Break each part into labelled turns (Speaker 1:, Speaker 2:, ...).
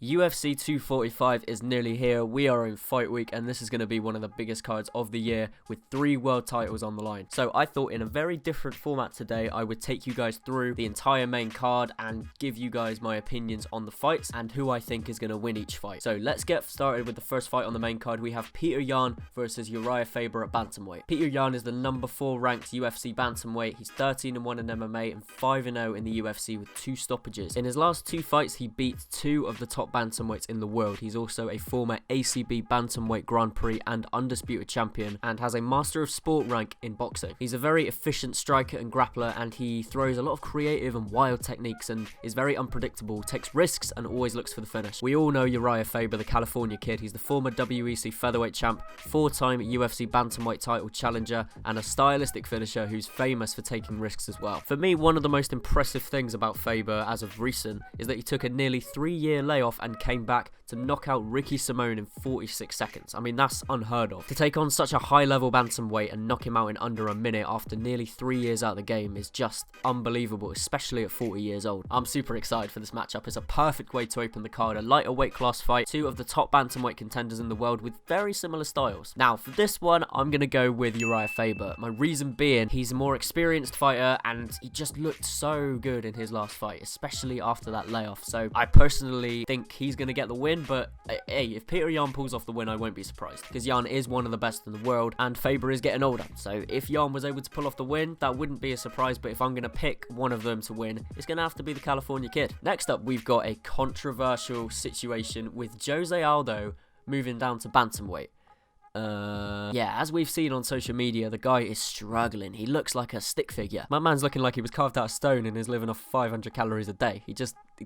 Speaker 1: UFC 245 is nearly here. We are in fight week and this is going to be one of the biggest cards of the year with 3 world titles on the line. So I thought in a very different format today I would take you guys through the entire main card and give you guys my opinions on the fights and who I think is going to win each fight. So let's get started with the first fight on the main card. We have Peter Yan versus Uriah Faber at bantamweight. Peter Yan is the number 4 ranked UFC bantamweight. He's 13-1 in MMA and 5-0 in the UFC with 2 stoppages. In his last 2 fights he beat 2 of the top bantamweights in the world. He's also a former ACB Bantamweight Grand Prix and undisputed champion and has a Master of Sport rank in boxing. He's a very efficient striker and grappler and he throws a lot of creative and wild techniques and is very unpredictable, takes risks and always looks for the finish. We all know Uriah Faber, the California kid. He's the former WEC featherweight champ, 4-time UFC Bantamweight title challenger and a stylistic finisher who's famous for taking risks as well. For me, one of the most impressive things about Faber as of recent is that he took a nearly 3-year layoff and came back to knock out Ricky Simone in 46 seconds. I mean, that's unheard of. To take on such a high-level bantamweight and knock him out in under a minute after nearly 3 years out of the game is just unbelievable, especially at 40 years old. I'm super excited for this matchup. It's a perfect way to open the card. A lighter weight class fight, 2 of the top bantamweight contenders in the world with very similar styles. Now, for this one, I'm going to go with Uriah Faber. My reason being, he's a more experienced fighter and he just looked so good in his last fight, especially after that layoff. So I personally think he's going to get the win, but hey, if Peter Yan pulls off the win, I won't be surprised because Yan is one of the best in the world and Faber is getting older. So if Yan was able to pull off the win, that wouldn't be a surprise, but if I'm going to pick one of them to win, it's going to have to be the California kid. Next up, we've got a controversial situation with Jose Aldo moving down to bantamweight. Yeah, as we've seen on social media, the guy is struggling. He looks like a stick figure. My man's looking like he was carved out of stone and is living off 500 calories a day. He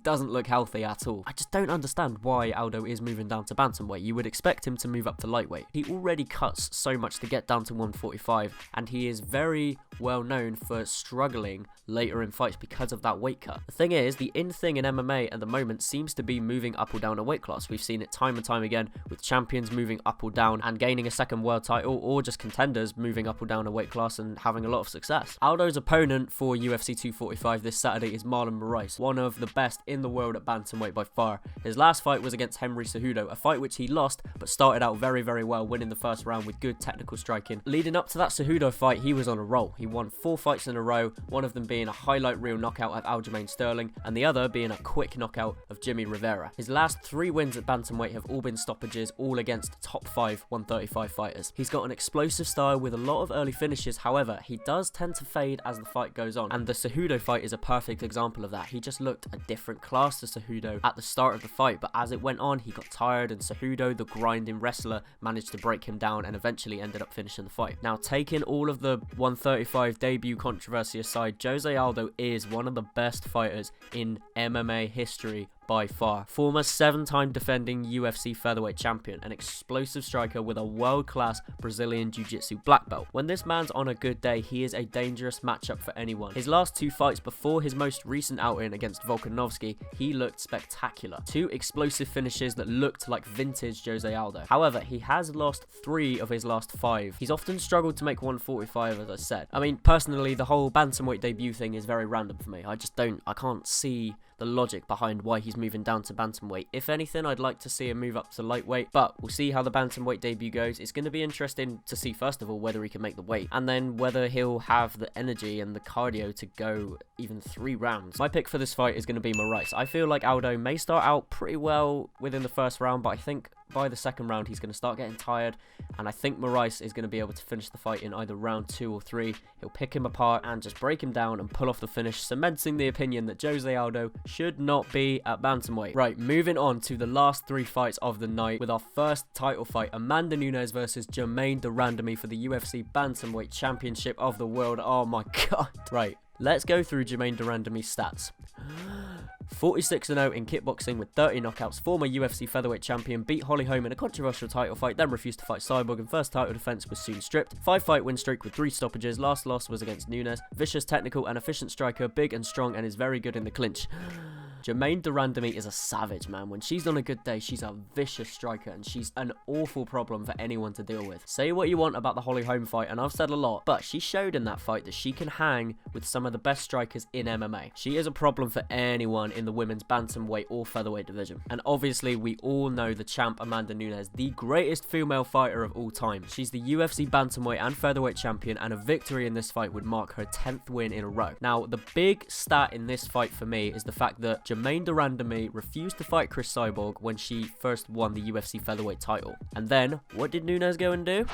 Speaker 1: doesn't look healthy at all. I just don't understand why Aldo is moving down to bantamweight. You would expect him to move up to lightweight. He already cuts so much to get down to 145, and he is very well known for struggling later in fights because of that weight cut. The thing is, the in thing in MMA at the moment seems to be moving up or down a weight class. We've seen it time and time again with champions moving up or down and gaining a second world title, or just contenders moving up or down a weight class and having a lot of success. Aldo's opponent for UFC 245 this Saturday is Marlon Moraes, one of the best in the world at bantamweight by far. His last fight was against Henry Cejudo, a fight which he lost but started out very well, winning the first round with good technical striking. Leading up to that Cejudo fight, he was on a roll. He won 4 fights in a row, one of them being a highlight reel knockout of Aljamain Sterling and the other being a quick knockout of Jimmy Rivera. His last 3 wins at bantamweight have all been stoppages, all against top 5 135 fighters. He's got an explosive style with a lot of early finishes, however, he does tend to fade as the fight goes on, and the Cejudo fight is a perfect example of that. He just looked a different class to Cejudo at the start of the fight, but as it went on, he got tired and Cejudo, the grinding wrestler, managed to break him down and eventually ended up finishing the fight. Now, taking all of the 135 debut controversy aside, Jose Aldo is one of the best fighters in MMA history by far. Former 7-time defending UFC featherweight champion, an explosive striker with a world-class Brazilian Jiu-Jitsu black belt. When this man's on a good day, he is a dangerous matchup for anyone. His last 2 fights before his most recent outing against Volkanovski, he looked spectacular. 2 explosive finishes that looked like vintage Jose Aldo. However, he has lost 3 of his last 5. He's often struggled to make 145, as I said. I mean, personally, the whole bantamweight debut thing is very random for me. I can't see the logic behind why he's moving down to bantamweight. If anything, I'd like to see him move up to lightweight, but we'll see how the bantamweight debut goes. It's going to be interesting to see, first of all, whether he can make the weight, and then whether he'll have the energy and the cardio to go even 3 rounds. My pick for this fight is going to be Moraes. I feel like Aldo may start out pretty well within the first round, but I think by the second round he's going to start getting tired, and I think Moraes is going to be able to finish the fight in either round 2 or 3. He'll pick him apart and just break him down and pull off the finish, cementing the opinion that Jose Aldo should not be at bantamweight. Right, moving on to the last 3 fights of the night with our first title fight, Amanda Nunes versus Jermaine Durandamy for the UFC Bantamweight Championship of the World. Oh my god. Right, let's go through Jermaine Durandamy's stats. 46-0 in kickboxing with 30 knockouts, former UFC featherweight champion, beat Holly Holm in a controversial title fight, then refused to fight Cyborg, and first title defense was soon stripped. 5-fight win streak with 3 stoppages, last loss was against Nunes. Vicious, technical and efficient striker, big and strong and is very good in the clinch. Jermaine Durandamy is a savage, man. When she's on a good day, she's a vicious striker, and she's an awful problem for anyone to deal with. Say what you want about the Holly Holm fight, and I've said a lot, but she showed in that fight that she can hang with some of the best strikers in MMA. She is a problem for anyone in the women's bantamweight or featherweight division. And obviously, we all know the champ Amanda Nunes, the greatest female fighter of all time. She's the UFC bantamweight and featherweight champion, and a victory in this fight would mark her 10th win in a row. Now, the big stat in this fight for me is the fact that Jermaine Durandamy refused to fight Chris Cyborg when she first won the UFC featherweight title. And then, what did Nunes go and do?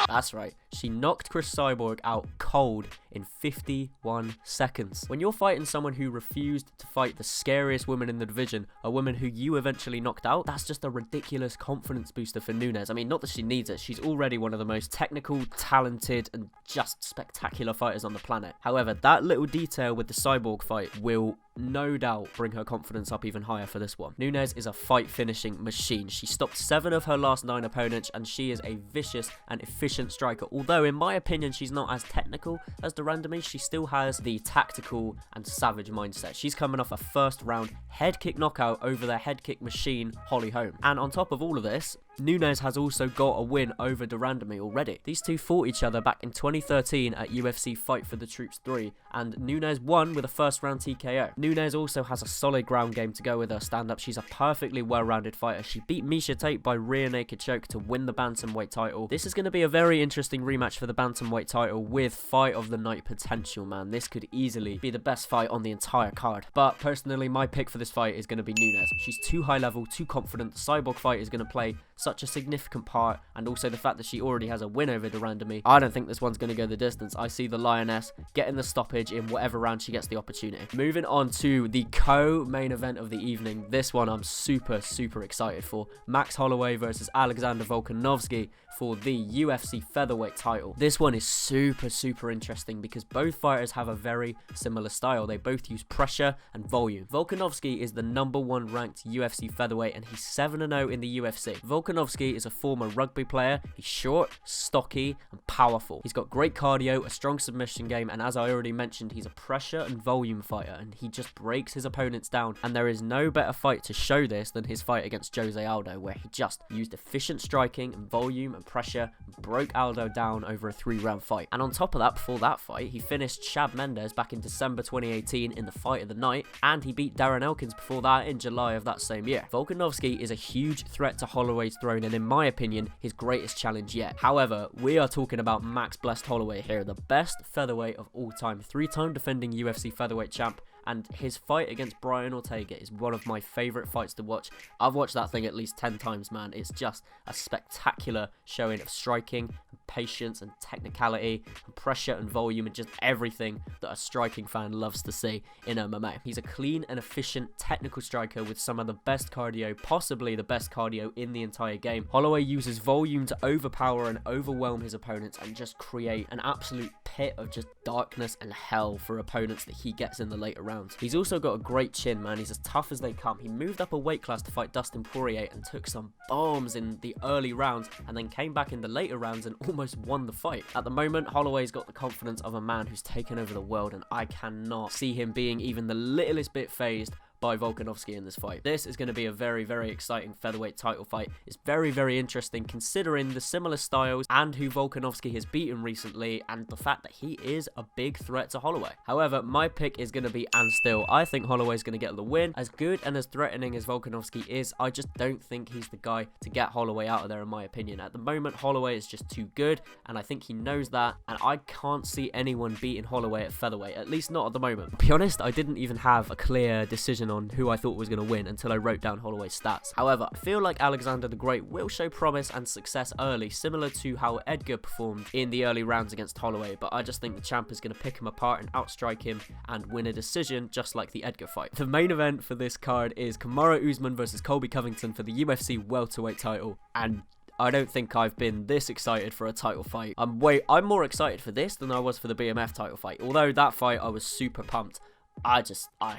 Speaker 1: That's right, she knocked Chris Cyborg out cold in 51 seconds. When you're fighting someone who refused to fight the scariest woman in the division, a woman who you eventually knocked out, that's just a ridiculous confidence booster for Nunes. I mean, not that she needs it, she's already one of the most technical, talented, and just spectacular fighters on the planet. However, that little detail with the Cyborg fight will no doubt bring her confidence up even higher for this one. Nunes is a fight finishing machine. She stopped 7 of her last 9 opponents, and she is a vicious and efficient striker. Although in my opinion she's not as technical as Durandamy, she still has the tactical and savage mindset. She's coming off a first round head kick knockout over the head kick machine Holly Holm. And on top of all of this, Nunes has also got a win over Durandamy already. These two fought each other back in 2013 at UFC Fight for the Troops 3, and Nunes won with a first round TKO. Nunes also has a solid ground game to go with her stand-up. She's a perfectly well-rounded fighter. She beat Miesha Tate by rear naked choke to win the bantamweight title. This is going to be a very interesting rematch for the bantamweight title with fight of the night potential, man. This could easily be the best fight on the entire card. But personally, my pick for this fight is going to be Nunes. She's too high level, too confident. The Cyborg fight is going to play such a significant part, and also the fact that she already has a win over Durandamy. I don't think this one's going to go the distance. I see the Lioness getting the stoppage in whatever round she gets the opportunity. Moving on to the co-main event of the evening. This one I'm super excited for. Max Holloway versus Alexander Volkanovski for the UFC featherweight title. This one is super interesting because both fighters have a very similar style. They both use pressure and volume. Volkanovski is the #1 ranked UFC featherweight, and he's 7-0 in the UFC. Volkanovski is a former rugby player. He's short, stocky, and powerful. He's got great cardio, a strong submission game, and as I already mentioned, he's a pressure and volume fighter, and he just breaks his opponents down. And there is no better fight to show this than his fight against Jose Aldo, where he just used efficient striking and volume and pressure and broke Aldo down over a 3-round fight. And on top of that, before that fight, he finished Chad Mendes back in December 2018 in the fight of the night, and he beat Darren Elkins before that in July of that same year. Volkanovski is a huge threat to Holloway's throne, and in my opinion, his greatest challenge yet. However, we are talking about Max Blessed Holloway here, the best featherweight of all time, 3-time defending UFC featherweight champ, and his fight against Brian Ortega is one of my favourite fights to watch. I've watched that thing at least 10 times, man. It's just a spectacular showing of striking, and patience, and technicality, and pressure and volume, and just everything that a striking fan loves to see in MMA. He's a clean and efficient technical striker with some of the best cardio, possibly the best cardio in the entire game. Holloway uses volume to overpower and overwhelm his opponents and just create an absolute pit of just darkness and hell for opponents that he gets in the later rounds. He's also got a great chin, man. He's as tough as they come. He moved up a weight class to fight Dustin Poirier and took some bombs in the early rounds, and then came back in the later rounds and almost won the fight. At the moment, Holloway's got the confidence of a man who's taken over the world, and I cannot see him being even the littlest bit phased by Volkanovski in this fight. This is going to be a very exciting featherweight title fight. It's very interesting considering the similar styles and who Volkanovski has beaten recently, and the fact that he is a big threat to Holloway. However, my pick is going to be and still. I think Holloway's going to get the win. As good and as threatening as Volkanovski is, I just don't think he's the guy to get Holloway out of there, in my opinion. At the moment, Holloway is just too good, and I think he knows that, and I can't see anyone beating Holloway at featherweight, at least not at the moment. To be honest, I didn't even have a clear decision on who I thought was going to win until I wrote down Holloway's stats. However, I feel like Alexander the Great will show promise and success early, similar to how Edgar performed in the early rounds against Holloway, but I just think the champ is going to pick him apart and outstrike him and win a decision just like the Edgar fight. The main event for this card is Kamaru Usman versus Colby Covington for the UFC welterweight title, and I don't think I've been this excited for a title fight. I'm more excited for this than I was for the BMF title fight. Although that fight I was super pumped. I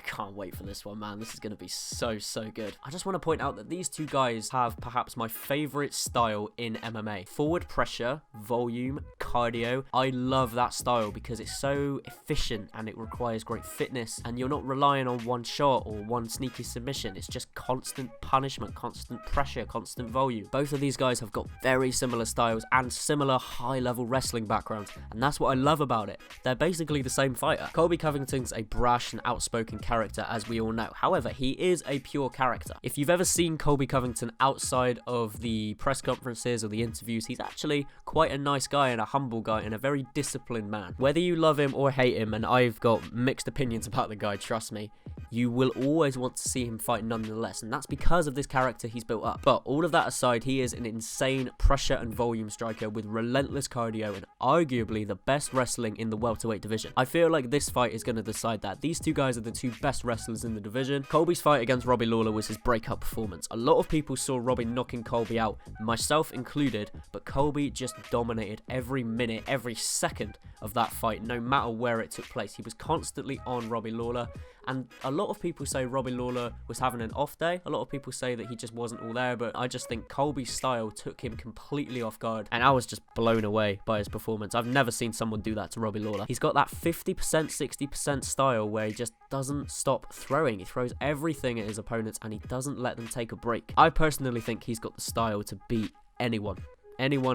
Speaker 1: can't wait for this one, man. This is going to be so good. I just want to point out that these two guys have perhaps my favorite style in MMA. Forward pressure, volume, cardio. I love that style because it's so efficient and it requires great fitness, and you're not relying on one shot or one sneaky submission. It's just constant punishment, constant pressure, constant volume. Both of these guys have got very similar styles and similar high-level wrestling backgrounds, and that's what I love about it. They're basically the same fighter. Colby Covington's a brash and outspoken character, as we all know. However, he is a pure character. If you've ever seen Colby Covington outside of the press conferences or the interviews, he's actually quite a nice guy and a humble guy and a very disciplined man. Whether you love him or hate him, and I've got mixed opinions about the guy, trust me, you will always want to see him fight nonetheless, and that's because of this character he's built up. But all of that aside, he is an insane pressure and volume striker with relentless cardio and arguably the best wrestling in the welterweight division. I feel like this fight is going to decide that. These two guys are the two best wrestlers in the division. Colby's fight against Robbie Lawler was his breakout performance. A lot of people saw Robbie knocking Colby out, myself included, but Colby just dominated every minute, every second of that fight, no matter where it took place. He was constantly on Robbie Lawler, and a lot of people say Robbie Lawler was having an off day. A lot of people say that he just wasn't all there, but I just think Colby's style took him completely off guard, and I was just blown away by his performance. I've never seen someone do that to Robbie Lawler. He's got that 50%, 60% style where he just doesn't stop throwing. He throws everything at his opponents, and he doesn't let them take a break. I personally think he's got the style to beat anyone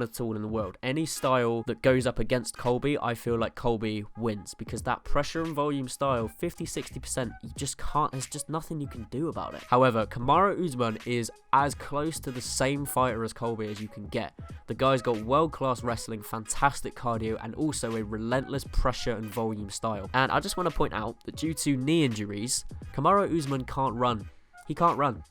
Speaker 1: at all in the world. Any style that goes up against Colby, I feel like Colby wins, because that pressure and volume style, 50-60%, you just can't, there's just nothing you can do about it. However, Kamaru Usman is as close to the same fighter as Colby as you can get. The guy's got world-class wrestling, fantastic cardio, and also a relentless pressure and volume style. And I just want to point out that due to knee injuries, Kamaru Usman can't run. He can't run.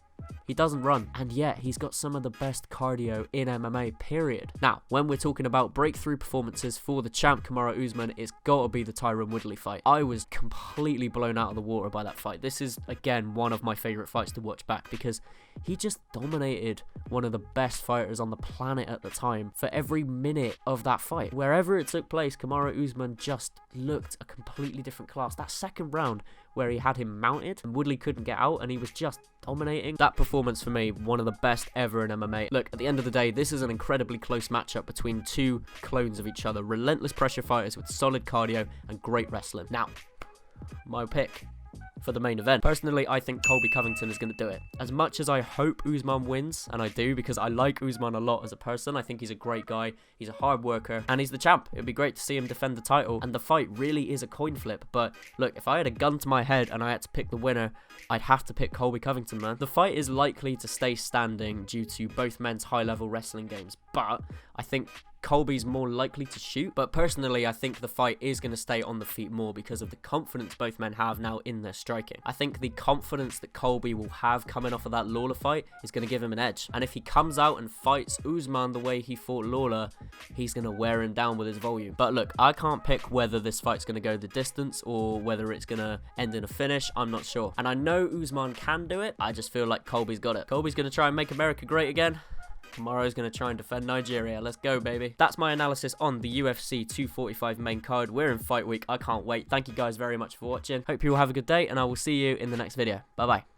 Speaker 1: He doesn't run, and yet he's got some of the best cardio in MMA, period. Now, when we're talking about breakthrough performances for the champ Kamaru Usman, it's gotta be the Tyron Woodley fight. I was completely blown out of the water by that fight. This is, again, one of my favourite fights to watch back, because he just dominated one of the best fighters on the planet at the time for every minute of that fight. Wherever it took place, Kamaru Usman just looked a completely different class. That second round where he had him mounted and Woodley couldn't get out and he was just dominating. That performance for me, one of the best ever in MMA. Look, at the end of the day, this is an incredibly close matchup between two clones of each other. Relentless pressure fighters with solid cardio and great wrestling. Now, my pick for the main event. Personally, I think Colby Covington is going to do it. As much as I hope Usman wins, and I do because I like Usman a lot as a person, I think he's a great guy, he's a hard worker, and he's the champ. It'd be great to see him defend the title, and the fight really is a coin flip. But look, if I had a gun to my head and I had to pick the winner, I'd have to pick Colby Covington, man. The fight is likely to stay standing due to both men's high-level wrestling games, but I think Colby's more likely to shoot, but personally I think the fight is going to stay on the feet more because of the confidence both men have now in their striking. I think the confidence that Colby will have coming off of that Lawler fight is going to give him an edge, and if he comes out and fights Usman the way he fought Lawler, he's going to wear him down with his volume. But look, I can't pick whether this fight's going to go the distance or whether it's going to end in a finish. I'm not sure, and I know Usman can do it. I just feel like Colby's got it. Colby's going to try and make America great again. Tomorrow's going to try and defend Nigeria. Let's go, baby. That's my analysis on the UFC 245 main card. We're in fight week. I can't wait. Thank you guys very much for watching. Hope you all have a good day, and I will see you in the next video. Bye-bye.